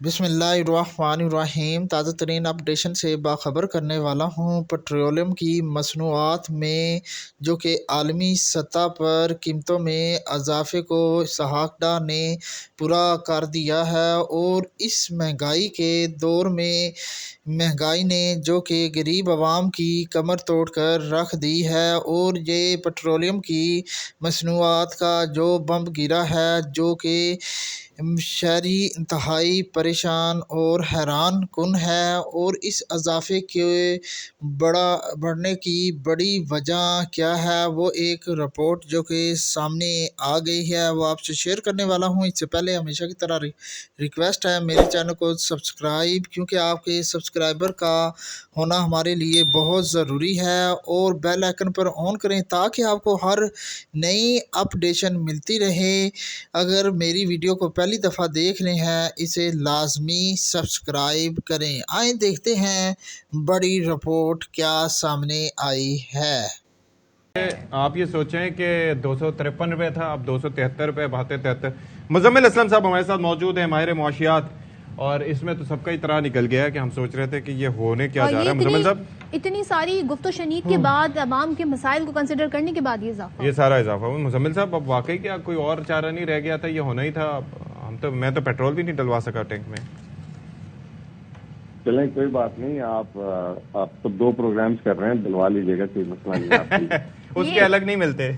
بسم اللہ الرحمن الرحیم۔ تازہ ترین اپڈیشن سے باخبر کرنے والا ہوں۔ پٹرولیم کی مصنوعات میں جو کہ عالمی سطح پر قیمتوں میں اضافے کو صحافہ نے پورا کر دیا ہے، اور اس مہنگائی کے دور میں مہنگائی نے جو کہ غریب عوام کی کمر توڑ کر رکھ دی ہے، اور یہ پٹرولیم کی مصنوعات کا جو بم گرا ہے جو کہ شہری انتہائی پریشان اور حیران کن ہے، اور اس اضافے کے بڑھنے کی بڑی وجہ کیا ہے وہ ایک رپورٹ جو کہ سامنے آ گئی ہے وہ آپ سے شیئر کرنے والا ہوں۔ اس سے پہلے ہمیشہ کی طرح ریکویسٹ ہے میرے چینل کو سبسکرائب، کیونکہ آپ کے سبسکرائبر کا ہونا ہمارے لیے بہت ضروری ہے، اور بیل آئکن پر آن کریں تاکہ آپ کو ہر نئی اپڈیشن ملتی رہے۔ اگر میری ویڈیو کو پہلی دفعہ دیکھ رہے ہیں اسے لازمی سبسکرائب کریں۔ آئیں دیکھتے ہیں بڑی رپورٹ کیا سامنے آئی ہے۔ آپ یہ سوچیں کہ 253 روپے تھا، اب 273 روپے، 72-73۔ مزمل اسلم صاحب ہمارے ساتھ موجود ہیں، ماہر معاشیات، اور اس میں تو سب کا اطراء نکل گیا ہے کہ ہم سوچ رہے تھے کہ یہ ہونے کیا جا رہا ہے۔ مزمل صاحب، اتنی ساری گفت و شنید کے بعد، عوام کے مسائل کو کنسیڈر کرنے کے بعد یہ سارا اضافہ ہوا۔ مزمل صاحب، اب واقعی کیا کوئی اور چارہ نہیں رہ گیا تھا، یہ ہونا ہی تھا؟ میں تو پیٹرول بھی نہیں ڈلوا سکا ٹینک میں۔ چلیں کوئی بات نہیں، آپ تو 2 پروگرامز کر رہے ہیں، دلوا لیجیے گا، کوئی مسئلہ نہیں آپ اس کے الگ نہیں ملتے۔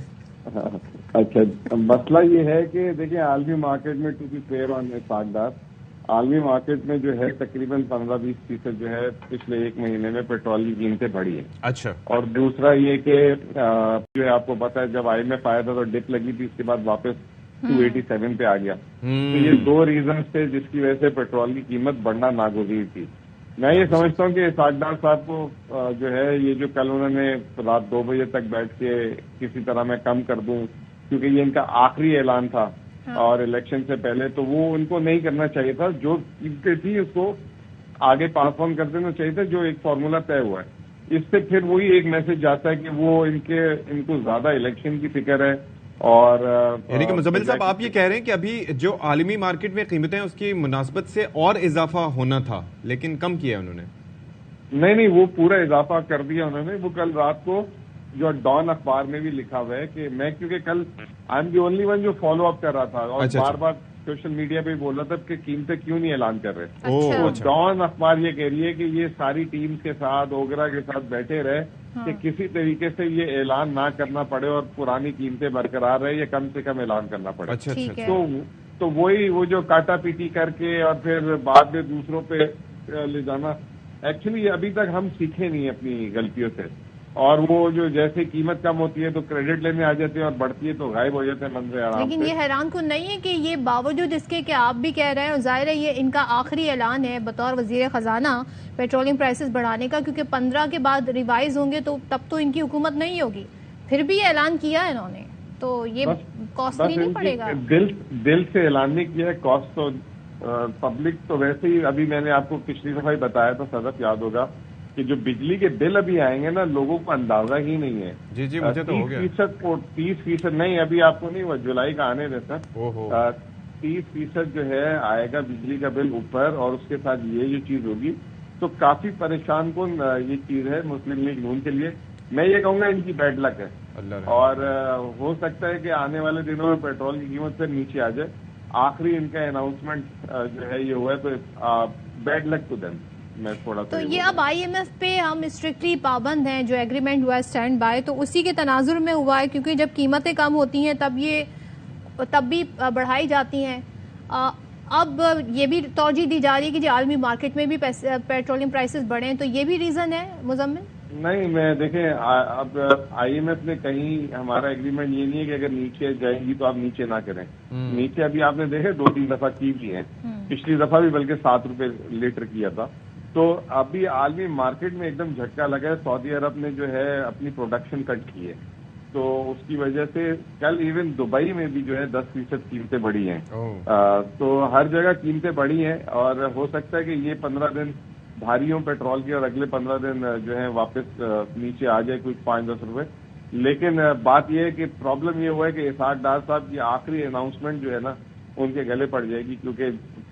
اچھا، مسئلہ یہ ہے کہ دیکھیں عالمی مارکیٹ میں ٹو بی فیئر آن ساکھدار، عالمی مارکیٹ میں جو ہے تقریباً 15-20% جو ہے پچھلے 1 مہینے میں پیٹرول کی قیمتیں بڑھی ہیں۔ اچھا، اور دوسرا یہ کہ جو ہے آپ کو پتا ہے جب IMF آیا تھا تو ڈپ لگی تھی، اس کے بعد واپس 287 پہ آ گیا۔ تو یہ 2 ریزنز تھے جس کی وجہ سے پیٹرول کی قیمت بڑھنا ناگزیر تھی۔ میں یہ سمجھتا ہوں کہ ساکھدار صاحب کو جو ہے یہ جو کل انہوں نے رات 2 بجے تک بیٹھ کے کسی طرح میں کم کر دوں، کیونکہ یہ ان کا آخری اعلان تھا اور الیکشن سے پہلے، تو وہ ان کو نہیں کرنا چاہیے تھا۔ جو قیمتیں تھی اس کو آگے پاس آن کر دینا چاہیے تھا، جو ایک فارمولا طے ہوا ہے۔ اس سے پھر وہی ایک میسج جاتا ہے کہ وہ ان کو زیادہ الیکشن کی فکر ہے۔ اور یعنی کہ مزمل صاحب آپ یہ کہہ رہے ہیں کہ ابھی جو عالمی مارکیٹ میں قیمتیں اس کی مناسبت سے اور اضافہ ہونا تھا لیکن کم کیا انہوں نے؟ نہیں، وہ پورا اضافہ کر دیا انہوں نے۔ وہ کل رات کو جو ڈان اخبار میں بھی لکھا ہوا ہے کہ میں، کیونکہ کل I am the only one جو فالو اپ کر رہا تھا اور بار بار سوشل میڈیا پہ بول رہا تھا کہ قیمتیں کیوں نہیں اعلان کر رہے۔ تو ڈان اخبار یہ کہہ رہی ہے کہ یہ ساری ٹیمز کے ساتھ، اوگرا کے ساتھ بیٹھے رہے کہ کسی طریقے سے یہ اعلان نہ کرنا پڑے اور پرانی قیمتیں برقرار رہے، یا کم سے کم اعلان کرنا پڑے۔ تو وہی وہ جو کاٹا پیٹی کر کے اور پھر بعد میں دوسروں پہ لے جانا، ایکچولی ابھی تک ہم سیکھے نہیں اپنی غلطیوں سے، اور وہ جو جیسے قیمت کم ہوتی ہے تو کریڈٹ لینے آ جاتے ہیں اور بڑھتی ہے تو غائب ہو جاتے ہیں منظر عام سے۔ لیکن یہ حیران کن نہیں ہے کہ یہ باوجود اس کے کہ آپ بھی کہہ رہے ہیں، اور ظاہر ہے یہ ان کا آخری اعلان ہے بطور وزیر خزانہ پیٹرولیم پرائسز بڑھانے کا، کیونکہ 15 کے بعد ریوائز ہوں گے تو تب تو ان کی حکومت نہیں ہوگی، پھر بھی یہ اعلان کیا ہے انہوں نے، تو یہ کاسٹلی نہیں پڑے گا؟ دل سے اعلان نہیں کیا ہے، کاسٹ تو پبلک تو ویسے ہی، ابھی میں نے آپ کو پچھلی دفعہ ہی بتایا تھا، صدف یاد ہوگا کہ جو بجلی کے بل ابھی آئیں گے نا، لوگوں کو اندازہ ہی نہیں ہے۔ جی مجھے تو ہو گیا 30% نہیں، ابھی آپ کو نہیں، وہ جولائی کا آنے دیتا، 30% جو ہے آئے گا بجلی کا بل اوپر، اور اس کے ساتھ یہ جو چیز ہوگی تو کافی پریشان کن یہ چیز ہے مسلم لیگ نون کے لیے۔ میں یہ کہوں گا ان کی بیڈ لک ہے، اور ہو سکتا ہے کہ آنے والے دنوں میں پیٹرول کی قیمت سے نیچے آ جائے۔ آخری ان کا اناؤنسمنٹ جو ہے یہ ہوا ہے، تو بیڈ لک ٹو دیم۔ تو یہ اب IMF پہ ہم اسٹرکٹلی پابند ہیں، جو ایگریمنٹ ہوا ہے اسٹینڈ بائی، تو اسی کے تناظر میں ہوا ہے، کیونکہ جب قیمتیں کم ہوتی ہیں تب بھی بڑھائی جاتی ہیں۔ اب یہ بھی توجہ دی جا رہی ہے کہ جو عالمی مارکیٹ میں بھی پیٹرولیم پرائسز بڑھیں، تو یہ بھی ریزن ہے مزمل؟ نہیں، میں دیکھیں اب IMF نے کہیں ہمارا ایگریمنٹ یہ نہیں ہے کہ اگر نیچے جائے گی تو آپ نیچے نہ کریں۔ نیچے ابھی آپ نے دیکھے 2-3 دفعہ کی بھی ہیں، پچھلی دفعہ بھی بلکہ 7 روپے لیٹر کیا تھا۔ تو ابھی عالمی مارکیٹ میں ایک دم جھٹکا لگا ہے، سعودی عرب نے جو ہے اپنی پروڈکشن کٹ کی ہے، تو اس کی وجہ سے کل ایون دبئی میں بھی جو ہے 10% قیمتیں بڑھی ہیں۔ تو ہر جگہ قیمتیں بڑھی ہیں، اور ہو سکتا ہے کہ یہ 15 دن بھاری ہوں پیٹرول کی، اور اگلے 15 دن جو ہے واپس نیچے آ جائے کچھ 5-10 روپے۔ لیکن بات یہ ہے کہ پرابلم یہ ہوا ہے کہ اسحاق ڈار صاحب کی آخری اناؤنسمنٹ جو ہے نا ان کے گلے پڑ جائے گی، کیونکہ